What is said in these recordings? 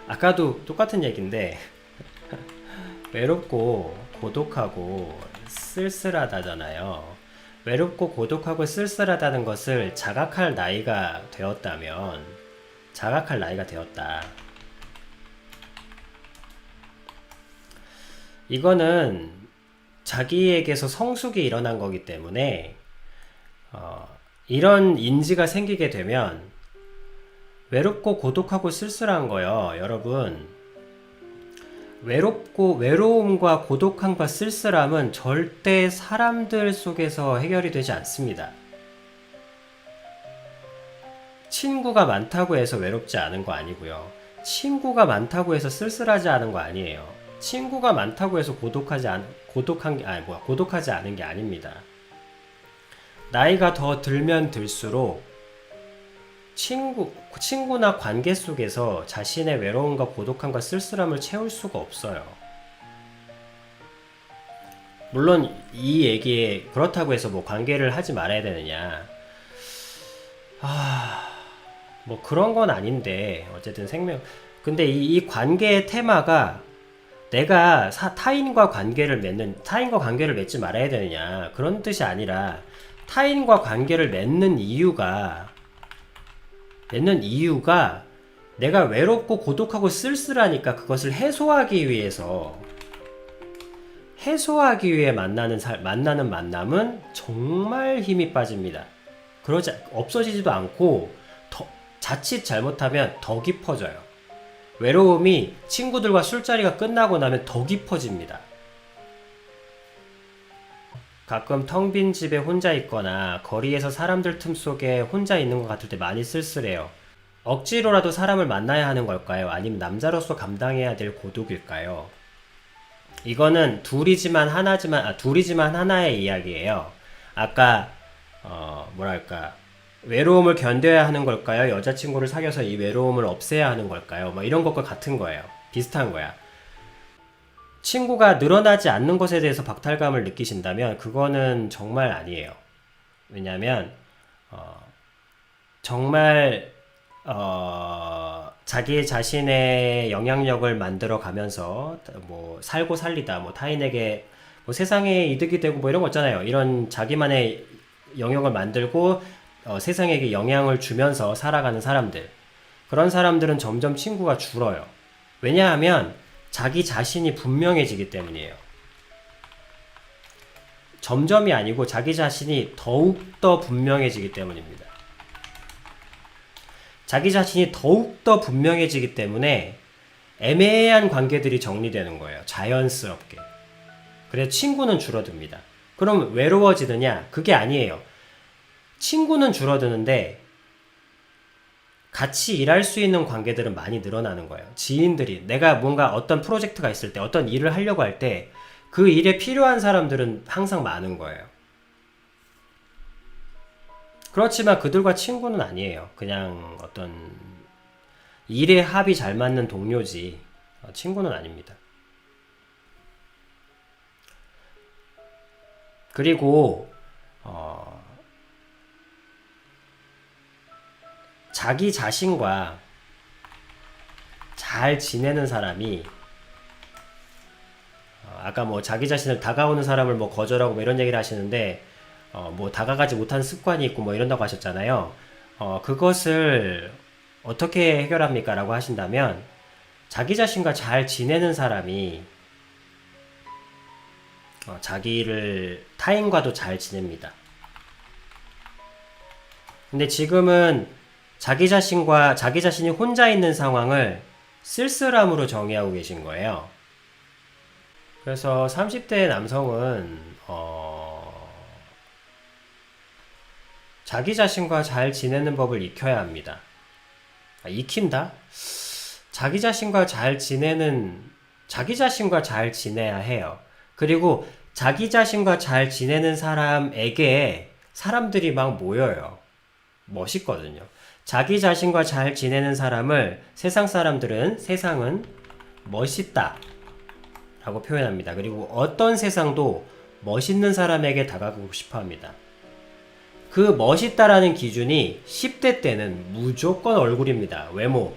아까도 똑같은 얘기인데 외롭고 고독하고 쓸쓸하다잖아요. 외롭고 고독하고 쓸쓸하다는 것을 자각할 나이가 되었다면, 자각할 나이가 되었다. 이거는 자기에게서 성숙이 일어난 거기 때문에 이런 인지가 생기게 되면 외롭고 고독하고 쓸쓸한 거요. 여러분, 외로움과 고독함과 쓸쓸함은 절대 사람들 속에서 해결이 되지 않습니다. 친구가 많다고 해서 외롭지 않은 거 아니고요. 친구가 많다고 해서 쓸쓸하지 않은 거 아니에요. 친구가 많다고 해서 고독하지 않은 게 아닙니다. 나이가 더 들면 들수록 친구나 관계 속에서 자신의 외로움과 고독함과 쓸쓸함을 채울 수가 없어요. 물론 이 얘기에 그렇다고 해서 뭐 관계를 하지 말아야 되느냐, 뭐 그런 건 아닌데 어쨌든 근데 이 관계의 테마가 내가 타인과 관계를 맺지 말아야 되느냐 그런 뜻이 아니라, 타인과 관계를 맺는 이유가 내가 외롭고 고독하고 쓸쓸하니까 그것을 해소하기 위해 만나는 만남은 정말 힘이 빠집니다. 없어지지도 않고 자칫 잘못하면 더 깊어져요. 외로움이 친구들과 술자리가 끝나고 나면 더 깊어집니다. 가끔 텅 빈 집에 혼자 있거나 거리에서 사람들 틈 속에 혼자 있는 것 같을 때 많이 쓸쓸해요. 억지로라도 사람을 만나야 하는 걸까요? 아니면 남자로서 감당해야 될 고독일까요? 이거는 둘이지만 하나의 이야기예요. 아까 외로움을 견뎌야 하는 걸까요? 여자친구를 사귀어서 이 외로움을 없애야 하는 걸까요? 뭐 이런 것과 같은 거예요. 비슷한 거야. 친구가 늘어나지 않는 것에 대해서 박탈감을 느끼신다면 그거는 정말 아니에요. 왜냐면 정말 자기 자신의 영향력을 만들어 가면서 뭐 살고 살리다, 뭐 타인에게 뭐 세상에 이득이 되고 뭐 이런 거 있잖아요. 이런 자기만의 영역을 만들고 세상에게 영향을 주면서 살아가는 사람들, 그런 사람들은 점점 친구가 줄어요. 왜냐하면 자기 자신이 분명해지기 때문이에요. 점점이 아니고 자기 자신이 더욱더 분명해지기 때문입니다. 자기 자신이 더욱더 분명해지기 때문에 애매한 관계들이 정리되는 거예요. 자연스럽게. 그래서 친구는 줄어듭니다. 그럼 외로워지느냐? 그게 아니에요. 친구는 줄어드는데 같이 일할 수 있는 관계들은 많이 늘어나는 거예요. 지인들이, 내가 뭔가 어떤 프로젝트가 있을 때, 어떤 일을 하려고 할 때 그 일에 필요한 사람들은 항상 많은 거예요. 그렇지만 그들과 친구는 아니에요. 그냥 어떤 일에 합이 잘 맞는 동료지 친구는 아닙니다. 그리고 자기 자신과 잘 지내는 사람이, 아까 뭐 자기 자신을 다가오는 사람을 뭐 거절하고 뭐 이런 얘기를 하시는데 뭐 다가가지 못한 습관이 있고 뭐 이런다고 하셨잖아요. 그것을 어떻게 해결합니까? 라고 하신다면, 자기 자신과 잘 지내는 사람이 타인과도 잘 지냅니다. 근데 지금은 자기 자신이 혼자 있는 상황을 쓸쓸함으로 정의하고 계신 거예요. 그래서 30대 남성은 자기 자신과 잘 지내는 법을 익혀야 합니다. 익힌다? 자기 자신과 잘 지내야 해요. 그리고 자기 자신과 잘 지내는 사람에게 사람들이 막 모여요. 멋있거든요. 자기 자신과 잘 지내는 사람을 세상은 멋있다 라고 표현합니다. 그리고 어떤 세상도 멋있는 사람에게 다가가고 싶어 합니다. 그 멋있다라는 기준이 10대 때는 무조건 얼굴입니다. 외모.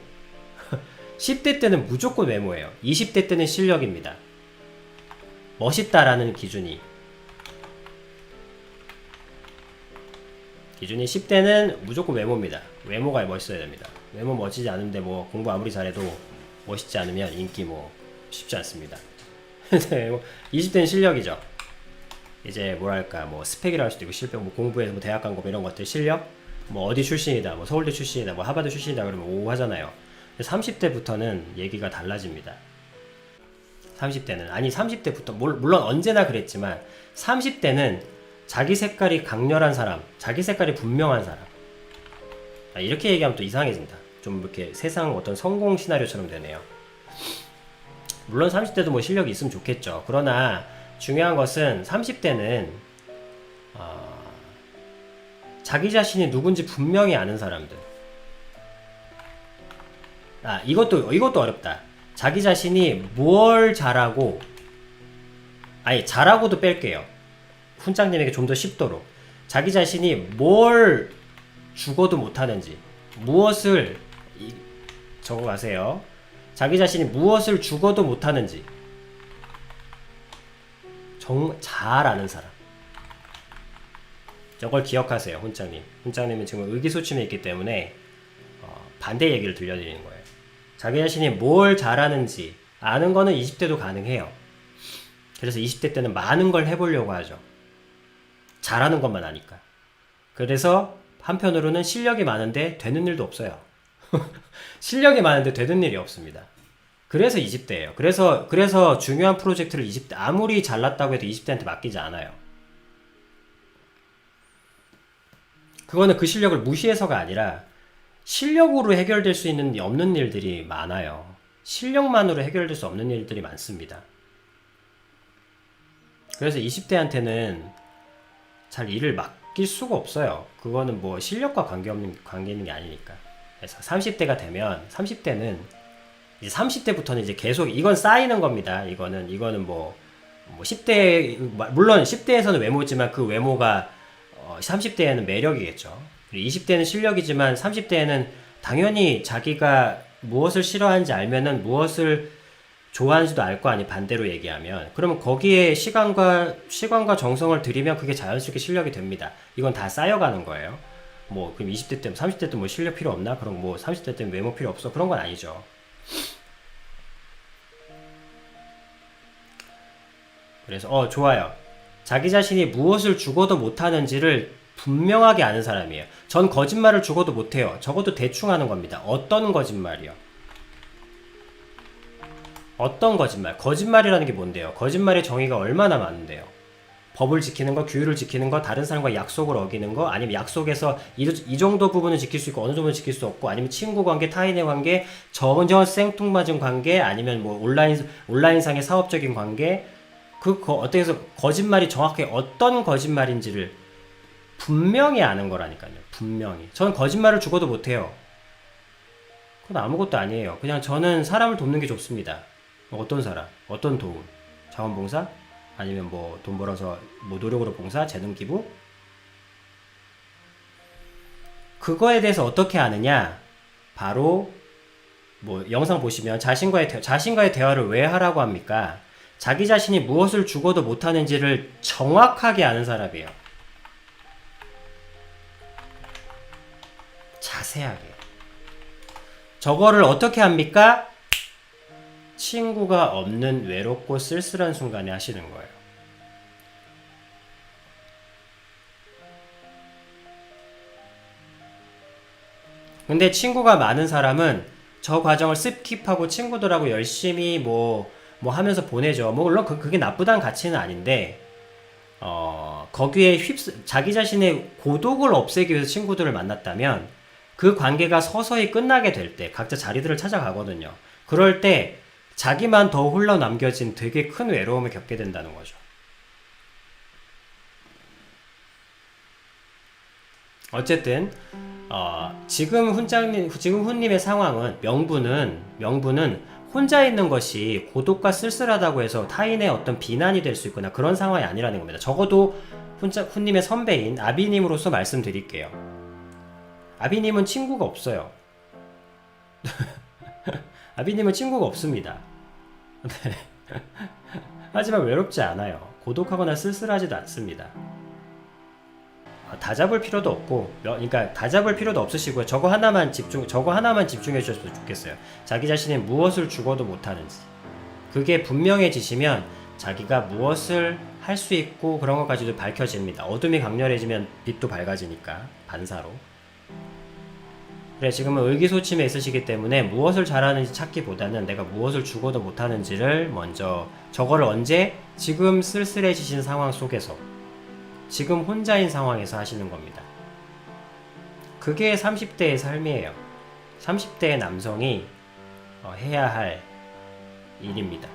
10대 때는 무조건 외모예요. 20대 때는 실력입니다. 멋있다라는 기준이 10대는 무조건 외모입니다. 외모가 멋있어야 됩니다. 외모 멋지지 않은데 뭐 공부 아무리 잘해도 멋있지 않으면 인기 뭐 쉽지 않습니다. 20대는 실력이죠. 이제 뭐랄까 뭐 스펙이라 할 수도 있고 실력, 뭐 공부해서 뭐 대학 간 거 이런 것들 실력, 뭐 어디 출신이다, 뭐 서울대 출신이다, 뭐 하버드 출신이다 그러면 오 하잖아요. 30대부터는 얘기가 달라집니다. 30대는 아니 30대부터 물론 언제나 그랬지만 30대는 자기 색깔이 강렬한 사람, 자기 색깔이 분명한 사람. 이렇게 얘기하면 또 이상해진다. 좀 이렇게 세상 어떤 성공 시나리오처럼 되네요. 물론 30대도 뭐 실력이 있으면 좋겠죠. 그러나 중요한 것은 30대는 자기 자신이 누군지 분명히 아는 사람들. 이것도 어렵다. 자기 자신이 뭘 잘하고, 아니 잘하고도 뺄게요. 훈장님에게 좀 더 쉽도록 자기 자신이 뭘 죽어도 못하는지, 무엇을 적어가세요. 자기 자신이 무엇을 죽어도 못하는지 잘 아는 사람. 저걸 기억하세요. 훈장님은 지금 의기소침해 있기 때문에 반대 얘기를 들려드리는 거예요. 자기 자신이 뭘 잘하는지 아는 거는 20대도 가능해요. 그래서 20대 때는 많은 걸 해보려고 하죠. 잘하는 것만 아니까. 그래서 한편으로는 실력이 많은데 되는 일도 없어요. 실력이 많은데 되는 일이 없습니다. 그래서 20대예요. 그래서 중요한 프로젝트를 20대, 아무리 잘났다고 해도 20대한테 맡기지 않아요. 그거는 그 실력을 무시해서가 아니라 실력으로 해결될 수 있는 없는 일들이 많아요. 실력만으로 해결될 수 없는 일들이 많습니다. 그래서 20대한테는 잘 일을 맡길 수가 없어요. 그거는 뭐 실력과 관계 있는 게 아니니까. 그래서 30대가 되면 30대는 이제 30대부터는 이제 계속 이건 쌓이는 겁니다. 이거는 뭐 10대 물론 10대에서는 외모지만 그 외모가 30대에는 매력이겠죠. 20대는 실력이지만 30대에는 당연히 자기가 무엇을 싫어하는지 알면은 무엇을 좋아하는지도 알 거 아니, 반대로 얘기하면. 그러면 거기에 시간과 정성을 들이면 그게 자연스럽게 실력이 됩니다. 이건 다 쌓여가는 거예요. 뭐 그럼 20대 때 30대 때 뭐 실력 필요 없나? 그럼 뭐 30대 때 외모 필요 없어? 그런 건 아니죠. 그래서 좋아요. 자기 자신이 무엇을 죽어도 못하는지를 분명하게 아는 사람이에요. 전 거짓말을 죽어도 못해요. 적어도 대충 하는 겁니다. 어떤 거짓말이요? 어떤 거짓말? 거짓말이라는 게 뭔데요? 거짓말의 정의가 얼마나 많은데요? 법을 지키는 거, 규율을 지키는 거, 다른 사람과 약속을 어기는 거, 아니면 약속에서 이 정도 부분은 지킬 수 있고 어느 정도는 지킬 수 없고, 아니면 친구 관계, 타인의 관계, 전혀 생뚱맞은 관계, 아니면 뭐 온라인상의 사업적인 관계, 어떻게 해서 거짓말이 정확히 어떤 거짓말인지를 분명히 아는 거라니까요. 분명히. 저는 거짓말을 죽어도 못해요. 그건 아무것도 아니에요. 그냥 저는 사람을 돕는 게 좋습니다. 어떤 사람, 어떤 도움, 자원봉사, 아니면 뭐 돈 벌어서 뭐 노력으로 봉사, 재능 기부. 그거에 대해서 어떻게 아느냐? 바로 뭐 영상 보시면 자신과의 대화를 왜 하라고 합니까? 자기 자신이 무엇을 죽어도 못하는지를 정확하게 아는 사람이에요. 자세하게. 저거를 어떻게 합니까? 친구가 없는 외롭고 쓸쓸한 순간에 하시는 거예요. 근데 친구가 많은 사람은 저 과정을 스킵하고 친구들하고 열심히 뭐 하면서 보내죠. 뭐 물론 그게 나쁘다는 가치는 아닌데 거기에 자기 자신의 고독을 없애기 위해서 친구들을 만났다면 그 관계가 서서히 끝나게 될 때 각자 자리들을 찾아가거든요. 그럴 때 자기만 더 홀로 남겨진 되게 큰 외로움을 겪게 된다는 거죠. 어쨌든 지금 훈님의 상황은 명분은 혼자 있는 것이 고독과 쓸쓸하다고 해서 타인의 어떤 비난이 될 수 있거나 그런 상황이 아니라는 겁니다. 적어도 훈님의 선배인 아비님으로서 말씀드릴게요. 아비님은 친구가 없어요. 아비님은 친구가 없습니다. 네. 하지만 외롭지 않아요. 고독하거나 쓸쓸하지도 않습니다. 다 잡을 필요도 없고, 그러니까 다 잡을 필요도 없으시고요. 저거 하나만 집중해 주셨으면 좋겠어요. 자기 자신이 무엇을 죽어도 못하는지. 그게 분명해지시면 자기가 무엇을 할 수 있고 그런 것까지도 밝혀집니다. 어둠이 강렬해지면 빛도 밝아지니까, 반사로. 그래, 지금은 의기소침해 있으시기 때문에 무엇을 잘하는지 찾기보다는 내가 무엇을 죽어도 못하는지를 먼저, 저거를 언제? 지금 쓸쓸해지신 상황 속에서, 지금 혼자인 상황에서 하시는 겁니다. 그게 30대의 삶이에요. 30대의 남성이 해야 할 일입니다.